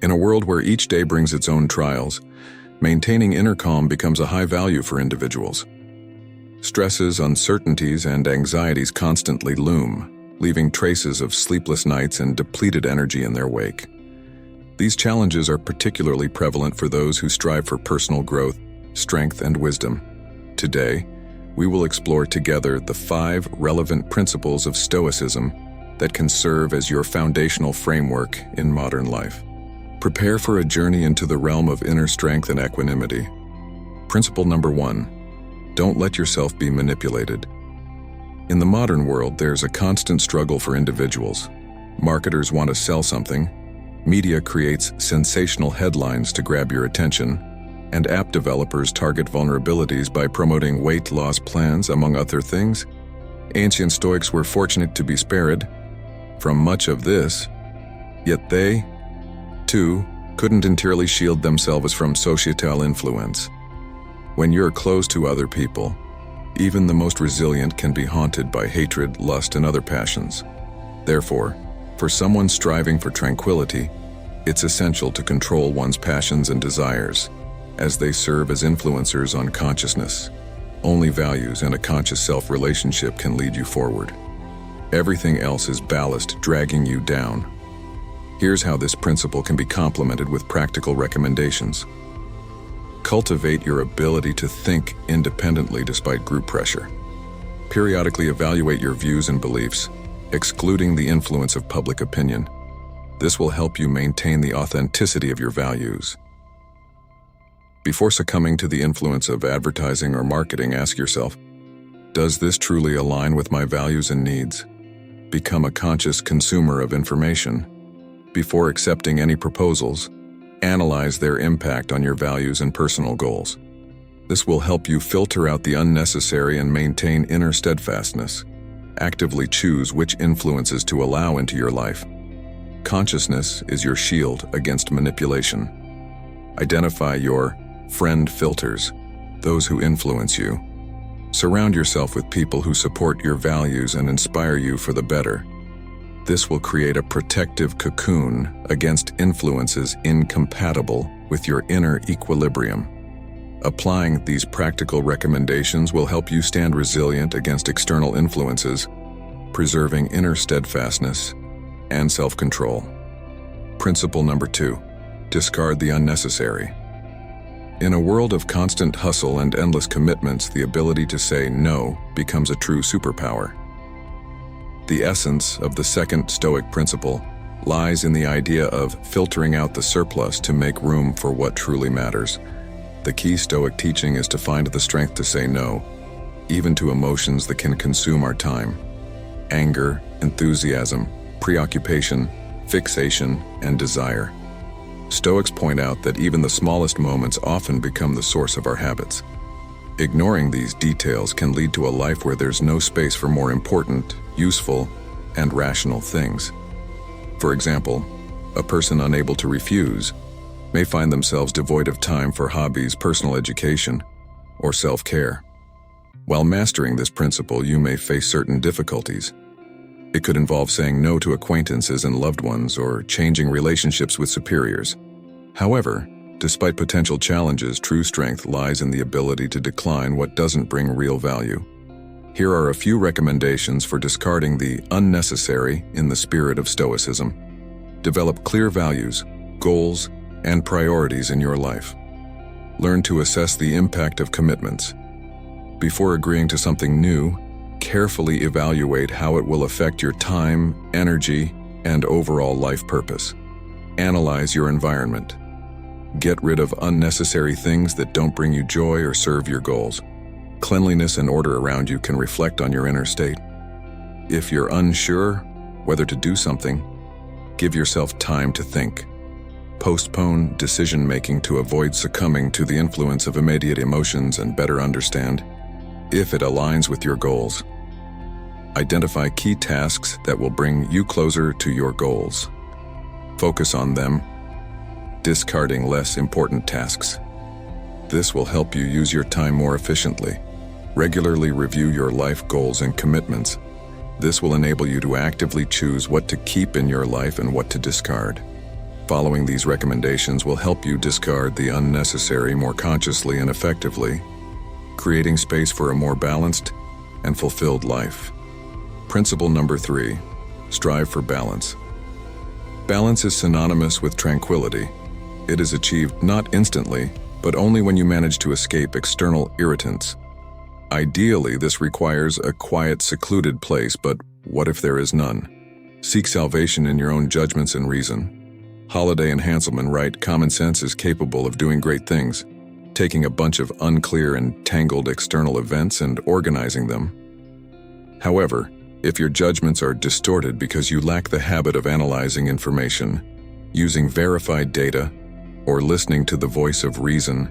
In a world where each day brings its own trials, maintaining inner calm becomes a high value for individuals. Stresses, uncertainties, and anxieties constantly loom, leaving traces of sleepless nights and depleted energy in their wake. These challenges are particularly prevalent for those who strive for personal growth, strength, and wisdom. Today, we will explore together the 5 relevant principles of Stoicism that can serve as your foundational framework in modern life. Prepare for a journey into the realm of inner strength and equanimity. Principle number 1. Don't let yourself be manipulated. In the modern world, there's a constant struggle for individuals. Marketers want to sell something, media creates sensational headlines to grab your attention, and app developers target vulnerabilities by promoting weight loss plans, among other things. Ancient Stoics were fortunate to be spared from much of this, yet they, too, couldn't entirely shield themselves from societal influence. When you're close to other people, even the most resilient can be haunted by hatred, lust, and other passions. Therefore, for someone striving for tranquility, it's essential to control one's passions and desires, as they serve as influencers on consciousness. Only values and a conscious self-relationship can lead you forward. Everything else is ballast dragging you down. Here's how this principle can be complemented with practical recommendations. Cultivate your ability to think independently despite group pressure. Periodically evaluate your views and beliefs, excluding the influence of public opinion. This will help you maintain the authenticity of your values. Before succumbing to the influence of advertising or marketing, ask yourself, does this truly align with my values and needs? Become a conscious consumer of information. Before accepting any proposals, analyze their impact on your values and personal goals. This will help you filter out the unnecessary and maintain inner steadfastness. Actively choose which influences to allow into your life. Consciousness is your shield against manipulation. Identify your friend filters, those who influence you. Surround yourself with people who support your values and inspire you for the better. This will create a protective cocoon against influences incompatible with your inner equilibrium. Applying these practical recommendations will help you stand resilient against external influences, preserving inner steadfastness and self-control. Principle number 2. Discard the unnecessary. In a world of constant hustle and endless commitments, the ability to say no becomes a true superpower. The essence of the second Stoic principle lies in the idea of filtering out the surplus to make room for what truly matters. The key Stoic teaching is to find the strength to say no, even to emotions that can consume our time. Anger, enthusiasm, preoccupation, fixation, and desire. Stoics point out that even the smallest moments often become the source of our habits. Ignoring these details can lead to a life where there's no space for more important, useful, and rational things. For example, a person unable to refuse may find themselves devoid of time for hobbies, personal education, or self-care. While mastering this principle, you may face certain difficulties. It could involve saying no to acquaintances and loved ones or changing relationships with superiors. However, despite potential challenges, true strength lies in the ability to decline what doesn't bring real value. Here are a few recommendations for discarding the unnecessary in the spirit of Stoicism. Develop clear values, goals, and priorities in your life. Learn to assess the impact of commitments. Before agreeing to something new, carefully evaluate how it will affect your time, energy, and overall life purpose. Analyze your environment. Get rid of unnecessary things that don't bring you joy or serve your goals. Cleanliness and order around you can reflect on your inner state. If you're unsure whether to do something, give yourself time to think. Postpone decision-making to avoid succumbing to the influence of immediate emotions and better understand if it aligns with your goals. Identify key tasks that will bring you closer to your goals. Focus on them, discarding less important tasks. This will help you use your time more efficiently. Regularly review your life goals and commitments. This will enable you to actively choose what to keep in your life and what to discard. Following these recommendations will help you discard the unnecessary more consciously and effectively, creating space for a more balanced and fulfilled life. Principle number 3, strive for balance. Balance is synonymous with tranquility. It is achieved not instantly, but only when you manage to escape external irritants. Ideally, this requires a quiet, secluded place, but what if there is none? Seek salvation in your own judgments and reason. Holiday and Hanselman write, "Common sense is capable of doing great things, taking a bunch of unclear and tangled external events and organizing them." However, if your judgments are distorted because you lack the habit of analyzing information, using verified data, or listening to the voice of reason,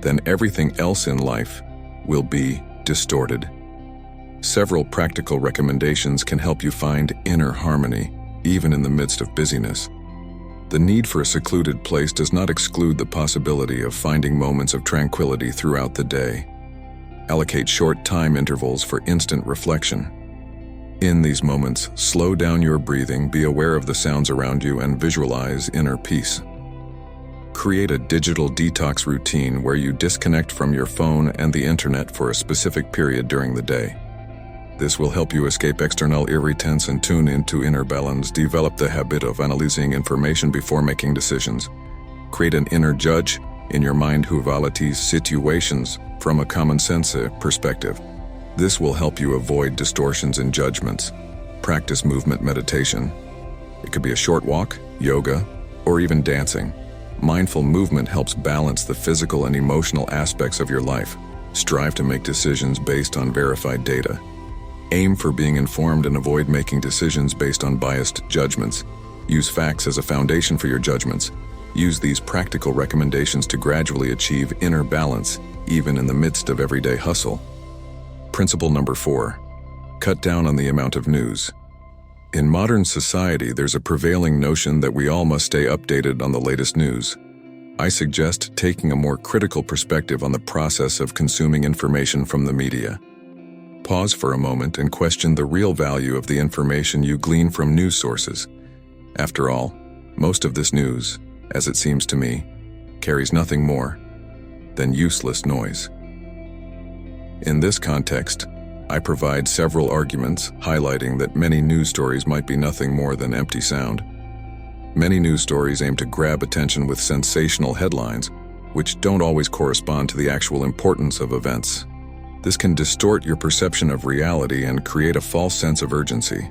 then everything else in life will be distorted. Several practical recommendations can help you find inner harmony, even in the midst of busyness. The need for a secluded place does not exclude the possibility of finding moments of tranquility throughout the day. Allocate short time intervals for instant reflection. In these moments, slow down your breathing, be aware of the sounds around you, and visualize inner peace. Create a digital detox routine where you disconnect from your phone and the internet for a specific period during the day. This will help you escape external irritants and tune into inner balance. Develop the habit of analyzing information before making decisions. Create an inner judge in your mind who evaluates situations from a common sense perspective. This will help you avoid distortions in judgments. Practice movement meditation. It could be a short walk, yoga, or even dancing. Mindful movement helps balance the physical and emotional aspects of your life. Strive to make decisions based on verified data. Aim for being informed and avoid making decisions based on biased judgments. Use facts as a foundation for your judgments. Use these practical recommendations to gradually achieve inner balance, even in the midst of everyday hustle. Principle number 4, cut down on the amount of news. In modern society, there's a prevailing notion that we all must stay updated on the latest news. I suggest taking a more critical perspective on the process of consuming information from the media. Pause for a moment and question the real value of the information you glean from news sources. After all, most of this news, as it seems to me, carries nothing more than useless noise. In this context, I provide several arguments highlighting that many news stories might be nothing more than empty sound. Many news stories aim to grab attention with sensational headlines, which don't always correspond to the actual importance of events. This can distort your perception of reality and create a false sense of urgency.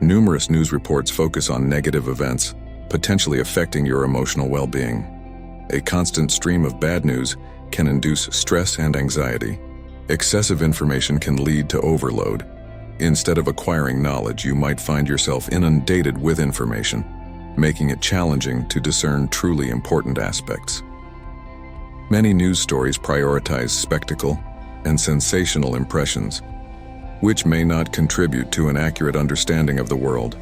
Numerous news reports focus on negative events, potentially affecting your emotional well-being. A constant stream of bad news can induce stress and anxiety. Excessive information can lead to overload. Instead of acquiring knowledge, you might find yourself inundated with information, making it challenging to discern truly important aspects. Many news stories prioritize spectacle and sensational impressions, which may not contribute to an accurate understanding of the world.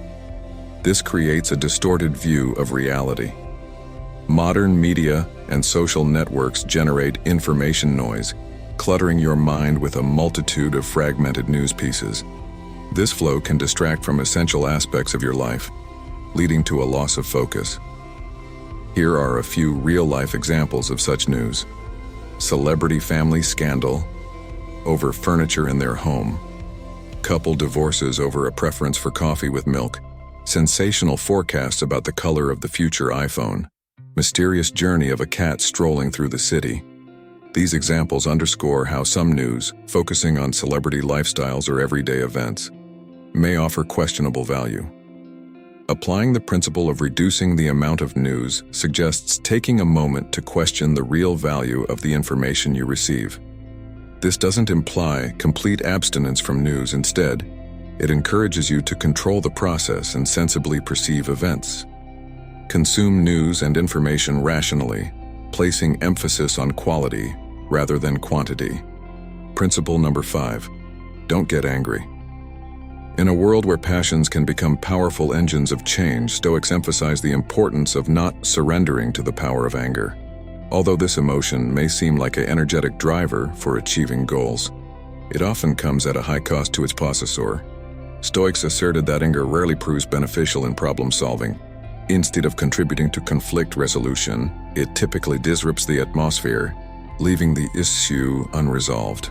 This creates a distorted view of reality. Modern media and social networks generate information noise, cluttering your mind with a multitude of fragmented news pieces. This flow can distract from essential aspects of your life, leading to a loss of focus. Here are a few real-life examples of such news. Celebrity family scandal over furniture in their home. Couple divorces over a preference for coffee with milk. Sensational forecasts about the color of the future iPhone. Mysterious journey of a cat strolling through the city. These examples underscore how some news, focusing on celebrity lifestyles or everyday events, may offer questionable value. Applying the principle of reducing the amount of news suggests taking a moment to question the real value of the information you receive. This doesn't imply complete abstinence from news. Instead, it encourages you to control the process and sensibly perceive events. Consume news and information rationally, placing emphasis on quality rather than quantity. Principle number 5, don't get angry. In a world where passions can become powerful engines of change, Stoics emphasize the importance of not surrendering to the power of anger. Although this emotion may seem like an energetic driver for achieving goals, it often comes at a high cost to its possessor. Stoics asserted that anger rarely proves beneficial in problem solving. Instead of contributing to conflict resolution, it typically disrupts the atmosphere, leaving the issue unresolved.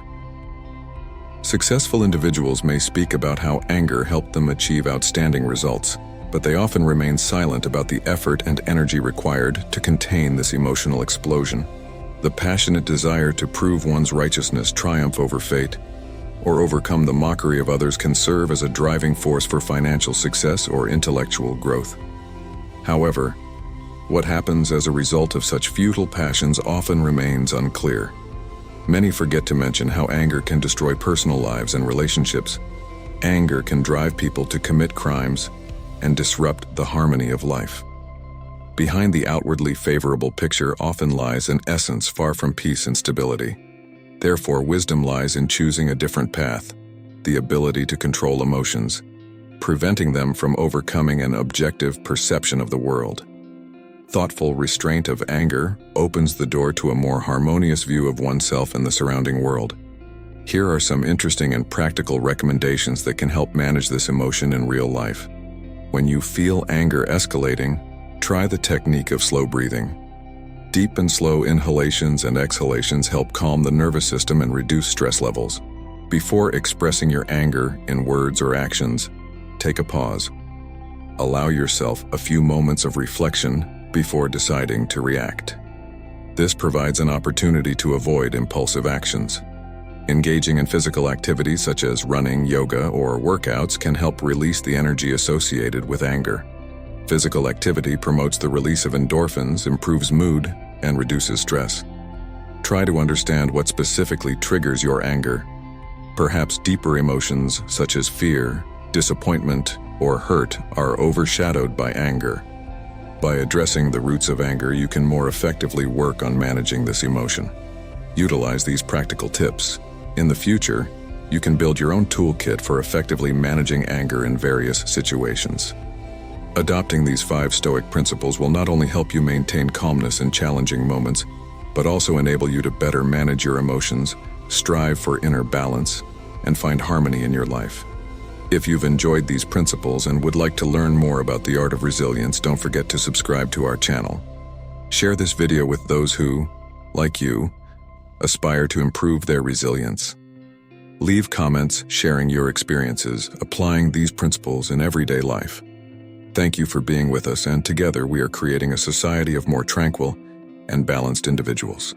Successful individuals may speak about how anger helped them achieve outstanding results, but they often remain silent about the effort and energy required to contain this emotional explosion. The passionate desire to prove one's righteousness triumph over fate, or overcome the mockery of others can serve as a driving force for financial success or intellectual growth. However, what happens as a result of such futile passions often remains unclear. Many forget to mention how anger can destroy personal lives and relationships. Anger can drive people to commit crimes and disrupt the harmony of life. Behind the outwardly favorable picture often lies an essence far from peace and stability. Therefore, wisdom lies in choosing a different path, the ability to control emotions, preventing them from overcoming an objective perception of the world. Thoughtful restraint of anger opens the door to a more harmonious view of oneself and the surrounding world. Here are some interesting and practical recommendations that can help manage this emotion in real life. When you feel anger escalating, try the technique of slow breathing. Deep and slow inhalations and exhalations help calm the nervous system and reduce stress levels. Before expressing your anger in words or actions, take a pause. Allow yourself a few moments of reflection before deciding to react. This provides an opportunity to avoid impulsive actions. Engaging in physical activities such as running, yoga, or workouts can help release the energy associated with anger. Physical activity promotes the release of endorphins, improves mood, and reduces stress. Try to understand what specifically triggers your anger. Perhaps deeper emotions such as fear, disappointment, or hurt are overshadowed by anger. By addressing the roots of anger, you can more effectively work on managing this emotion. Utilize these practical tips. In the future, you can build your own toolkit for effectively managing anger in various situations. Adopting these 5 Stoic principles will not only help you maintain calmness in challenging moments, but also enable you to better manage your emotions, strive for inner balance, and find harmony in your life. If you've enjoyed these principles and would like to learn more about the art of resilience, don't forget to subscribe to our channel. Share this video with those who, like you, aspire to improve their resilience. Leave comments sharing your experiences, applying these principles in everyday life. Thank you for being with us, and together we are creating a society of more tranquil and balanced individuals.